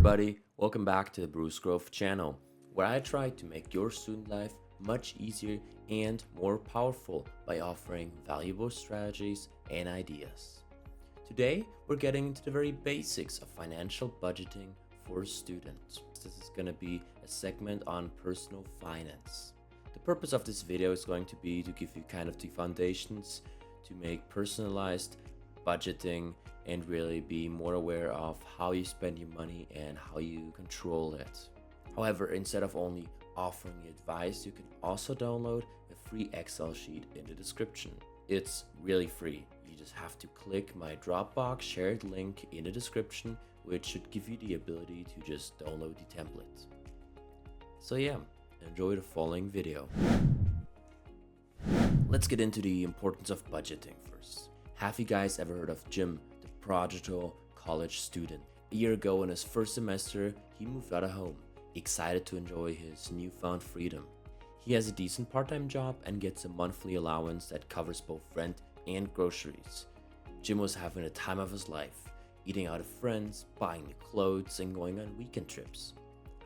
everybody, welcome back to the Bruce Growth channel, where I try to make your student life much easier and more powerful by offering valuable strategies and ideas. Today, we're getting into the very basics of financial budgeting for students. This is going to be a segment on personal finance. The purpose of this video is going to be to give you kind of the foundations to make personalized budgeting and really be more aware of how you spend your money and how you control it. However, instead of only offering you advice, you can also download a free Excel sheet in the description. It's really free. You just have to click my Dropbox shared link in the description, which should give you the ability to just download the template. So yeah, enjoy the following video. Let's get into the importance of budgeting first. Have you guys ever heard of Jim, the prodigal college student? A year ago in his first semester, he moved out of home, excited to enjoy his newfound freedom. He has a decent part-time job and gets a monthly allowance that covers both rent and groceries. Jim was having the time of his life, eating out with friends, buying new clothes, and going on weekend trips.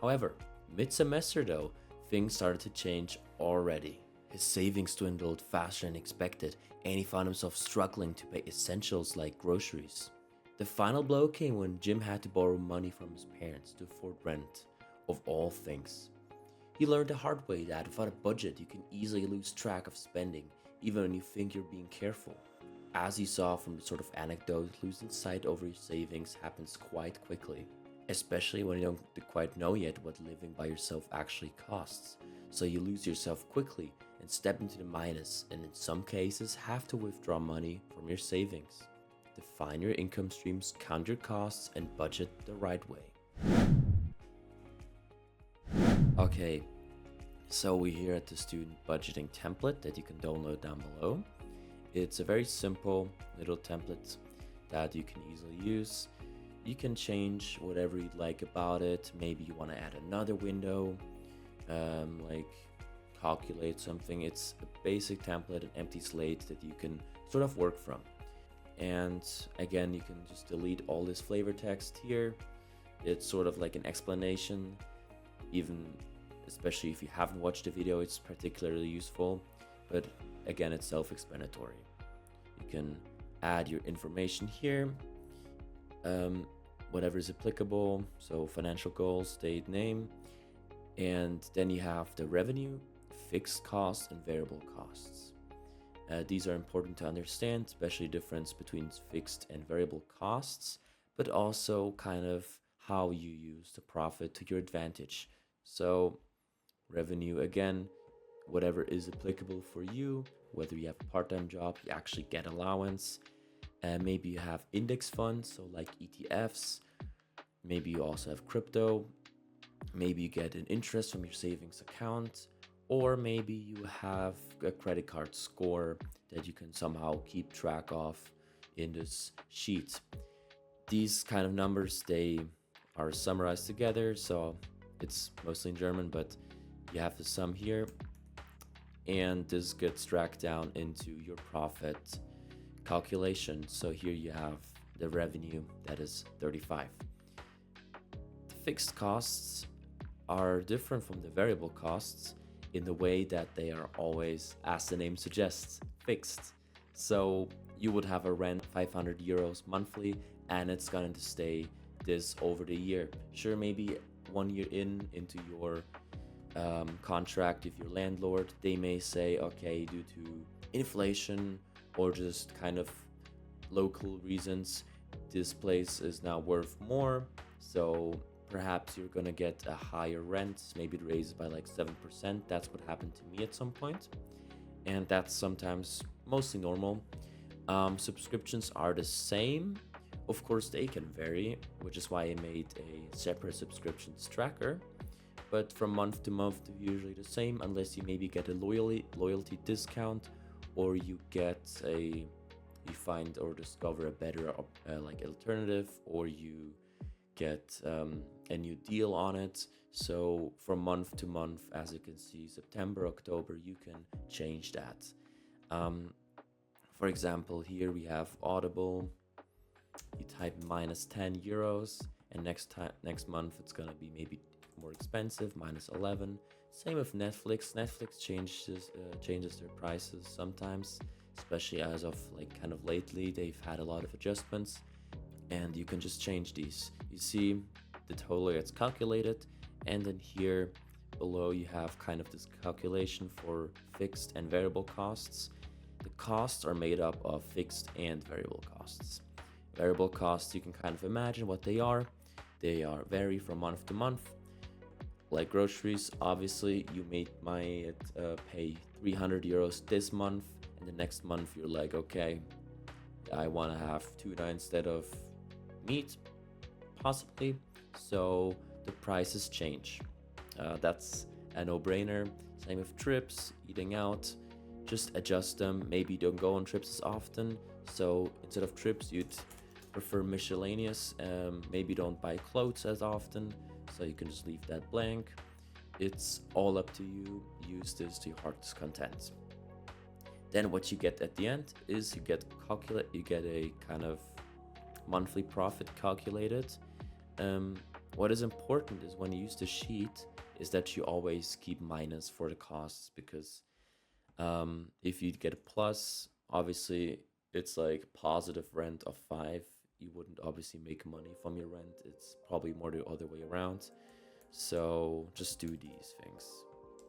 However, mid-semester though, things started to change already. His savings dwindled faster than expected, and he found himself struggling to pay essentials like groceries. The final blow came when Jim had to borrow money from his parents to afford rent, of all things. He learned the hard way that without a budget, you can easily lose track of spending, even when you think you're being careful. As you saw from the sort of anecdote, losing sight over your savings happens quite quickly, especially when you don't quite know yet what living by yourself actually costs. So you lose yourself quickly and step into the minus, and in some cases have to withdraw money from your savings. Define your income streams, count your costs, and budget the right way. Okay, so we're here at the student budgeting template that you can download down below. It's a very simple little template that you can easily use. You can change whatever you'd like about it. Maybe you want to add another window, like calculate something. It's a basic template, an empty slate that you can sort of work from. And again, you can just delete all this flavor text here. It's sort of like an explanation, especially if you haven't watched the video, it's particularly useful. But again, it's self-explanatory. You can add your information here, whatever is applicable, so financial goals, date, name, and then you have the revenue, fixed costs, and variable costs. These are important to understand, especially the difference between fixed and variable costs, but also kind of how you use the profit to your advantage. So revenue, again, whatever is applicable for you, whether you have a part-time job, you actually get allowance. Maybe you have index funds, so like ETFs. Maybe you also have crypto. Maybe you get an interest from your savings account. Or maybe you have a credit card score that you can somehow keep track of in this sheet. These kind of numbers, they are summarized together, so it's mostly in German, but you have the sum here. And this gets dragged down into your profit calculation. So here you have the revenue, that is 35. The fixed costs are different from the variable costs in the way that they are always, as the name suggests, fixed. So you would have a rent 500 euros monthly, and it's going to stay this over the year. Sure, maybe 1 year into your contract with your landlord, they may say, okay, due to inflation or just kind of local reasons, this place is now worth more, so perhaps you're gonna get a higher rent, maybe raised by like 7%. That's what happened to me at some point, and that's sometimes mostly normal. Subscriptions are the same. Of course, they can vary, which is why I made a separate subscriptions tracker. But from month to month, they're usually the same, unless you maybe get a loyalty discount, or you find or discover a better like alternative, or you get a new deal on it. So from month to month, as you can see, September, October, you can change that. For example, here we have Audible. You type minus 10 euros and next month it's gonna be maybe more expensive, -11. Same with Netflix. Netflix changes their prices sometimes, especially as of like kind of lately. They've had a lot of adjustments, and you can just change these. You see the total gets calculated, and then here below you have kind of this calculation for fixed and variable costs. The costs are made up of fixed and variable costs. Variable costs, you can kind of imagine what they are. They vary from month to month. Like groceries, obviously you might pay 300 euros this month, and the next month you're like, okay, I want to have tuna instead of meat, possibly. So the prices change. That's a no-brainer. Same with trips, eating out. Just adjust them. Maybe don't go on trips as often. So instead of trips, you'd prefer miscellaneous. Maybe don't buy clothes as often. So you can just leave that blank. It's all up to you. Use this to your heart's content. Then what you get at the end is you get a kind of monthly profit calculated. What is important is when you use the sheet is that you always keep minus for the costs, because if you get a plus, obviously it's like positive rent of 5. You wouldn't obviously make money from your rent. It's probably more the other way around. So just do these things.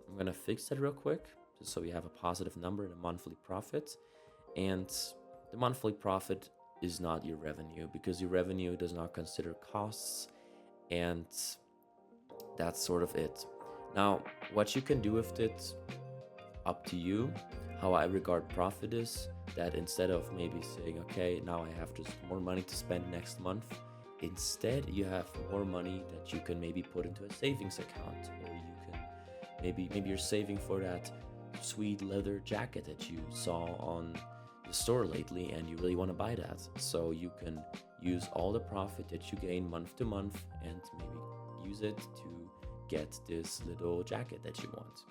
I'm gonna fix that real quick, just so we have a positive number in a monthly profit. And the monthly profit is not your revenue, because your revenue does not consider costs, and that's sort of it. Now, what you can do with it, up to you. How I regard profit is that instead of maybe saying, okay, now I have just more money to spend next month, instead you have more money that you can maybe put into a savings account, or you can maybe you're saving for that sweet leather jacket that you saw on the store lately and you really want to buy that. So you can use all the profit that you gain month to month and maybe use it to get this little jacket that you want.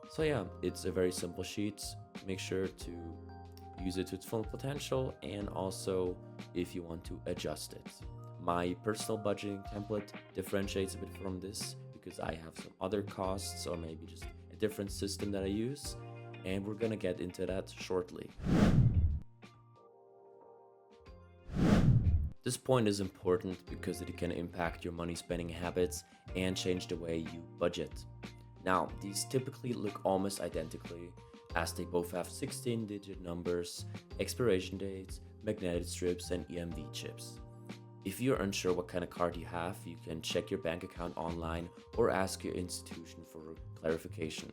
So yeah, it's a very simple sheet. Make sure to use it to its full potential, and also if you want to adjust it. My personal budgeting template differentiates a bit from this because I have some other costs, or maybe just a different system that I use, and we're gonna get into that shortly. This point is important because it can impact your money spending habits and change the way you budget. Now, these typically look almost identically, as they both have 16-digit numbers, expiration dates, magnetic strips, and EMV chips. If you're unsure what kind of card you have, you can check your bank account online or ask your institution for clarification.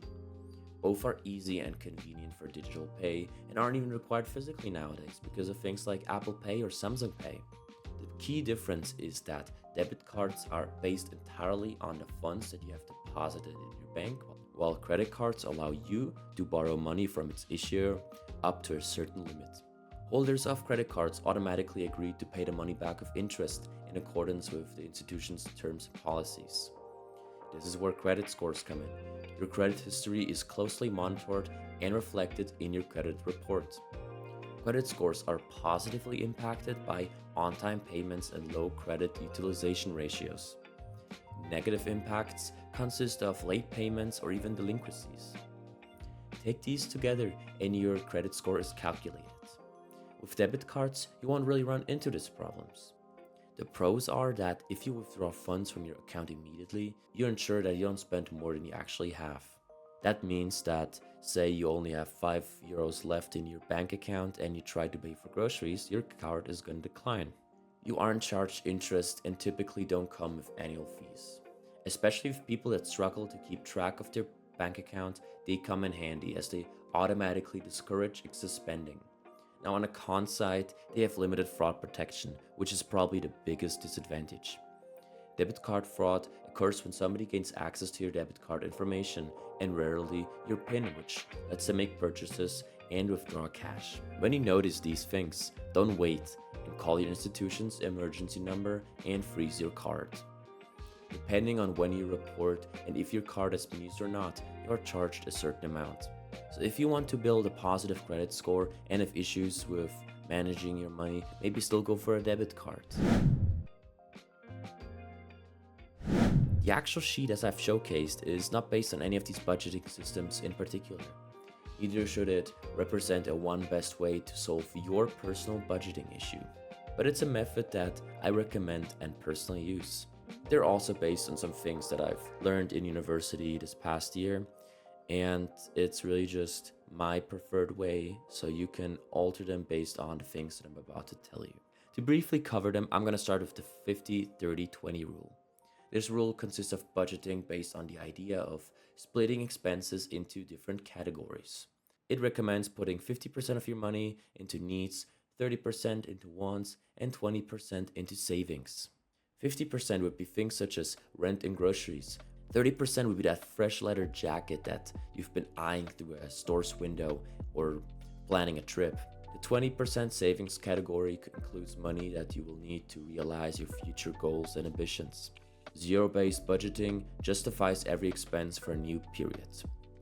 Both are easy and convenient for digital pay and aren't even required physically nowadays because of things like Apple Pay or Samsung Pay. The key difference is that debit cards are based entirely on the funds that you have deposited in your bank, while credit cards allow you to borrow money from its issuer up to a certain limit. Holders of credit cards automatically agree to pay the money back with interest in accordance with the institution's terms and policies. This is where credit scores come in. Your credit history is closely monitored and reflected in your credit report. Credit scores are positively impacted by on-time payments and low credit utilization ratios. Negative impacts consist of late payments or even delinquencies. Take these together and your credit score is calculated. With debit cards, you won't really run into these problems. The pros are that if you withdraw funds from your account immediately, you're ensured that you don't spend more than you actually have. That means that, say you only have 5 euros left in your bank account and you try to pay for groceries, your card is going to decline. You aren't charged interest and typically don't come with annual fees. Especially with people that struggle to keep track of their bank account, they come in handy as they automatically discourage excess spending. Now on a con side, they have limited fraud protection, which is probably the biggest disadvantage. Debit card fraud occurs when somebody gains access to your debit card information and rarely your PIN, which lets them make purchases and withdraw cash. When you notice these things, don't wait and call your institution's emergency number and freeze your card. Depending on when you report and if your card has been used or not, you are charged a certain amount. So if you want to build a positive credit score and have issues with managing your money, maybe still go for a debit card. The actual sheet as I've showcased is not based on any of these budgeting systems in particular. Neither should it represent a one best way to solve your personal budgeting issue. But it's a method that I recommend and personally use. They're also based on some things that I've learned in university this past year, and it's really just my preferred way, so you can alter them based on the things that I'm about to tell you. To briefly cover them, I'm going to start with the 50-30-20 rule. This rule consists of budgeting based on the idea of splitting expenses into different categories. It recommends putting 50% of your money into needs, 30% into wants, and 20% into savings. 50% would be things such as rent and groceries. 30% would be that fresh leather jacket that you've been eyeing through a store's window or planning a trip. The 20% savings category includes money that you will need to realize your future goals and ambitions. Zero-based budgeting justifies every expense for a new period.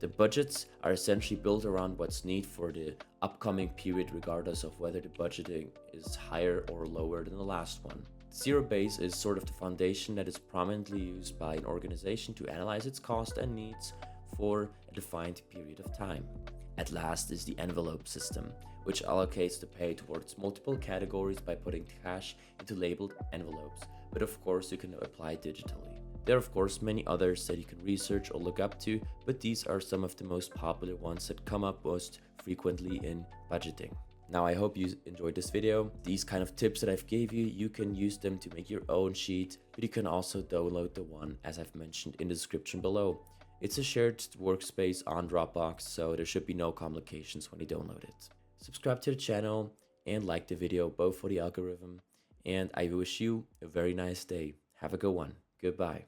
The budgets are essentially built around what's needed for the upcoming period, regardless of whether the budgeting is higher or lower than the last one. Zero base is sort of the foundation that is prominently used by an organization to analyze its cost and needs for a defined period of time. At last is the envelope system, which allocates the pay towards multiple categories by putting cash into labeled envelopes, but of course you can apply digitally. There are of course many others that you can research or look up to, but these are some of the most popular ones that come up most frequently in budgeting. Now I hope you enjoyed this video. These kind of tips that I've gave you, you can use them to make your own sheet, but you can also download the one as I've mentioned in the description below. It's a shared workspace on Dropbox, so there should be no complications when you download it. Subscribe to the channel and like the video, both for the algorithm, and I wish you a very nice day. Have a good one. Goodbye.